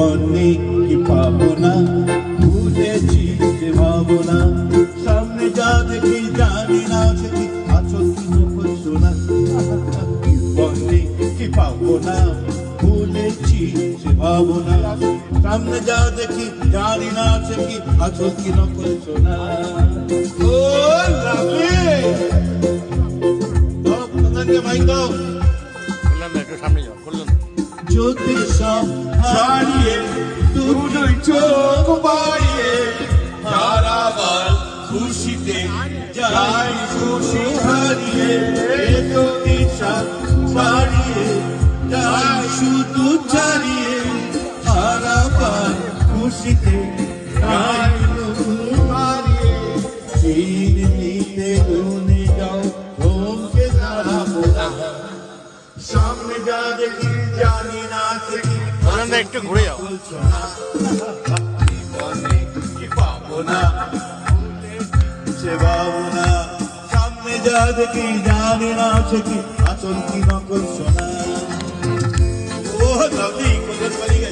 জীবনে কি পাবো না, ভুলেছি যে ভাবনা, সামনে যা দেখি জানি না সে কি আসল কি নকল সোনা। জীবনে কি পাবো না, ভুলেছি সে ভাবনা, সামনে যা দেখি জানি না সে কি আসল কি নকল সোনা। ও লাভলি মাইক দাও, একটু সামনে যাও, করলেন যদি সব হারিয়ে দুটোই চোখ বাড়িয়ে সারাবার খুশিতে যাই খুশি হারিয়ে, যদি সব ছাড়িয়ে যাই শুধু ছাড়িয়ে সারাবার খুশিতে যাই শুধু হারিয়ে। চির নিতে গুনে যাও থমকে দাঁড়াবো না, সামনে যা দেখি জানি না সে কি একটু ঘুরে যাও। জীবনে কি পাবো না, সে পাবো না, সামনে যা দেখি জানি না সে কি আসল কি নকল সোনা। ও দাদি কোথায় পালিয়ে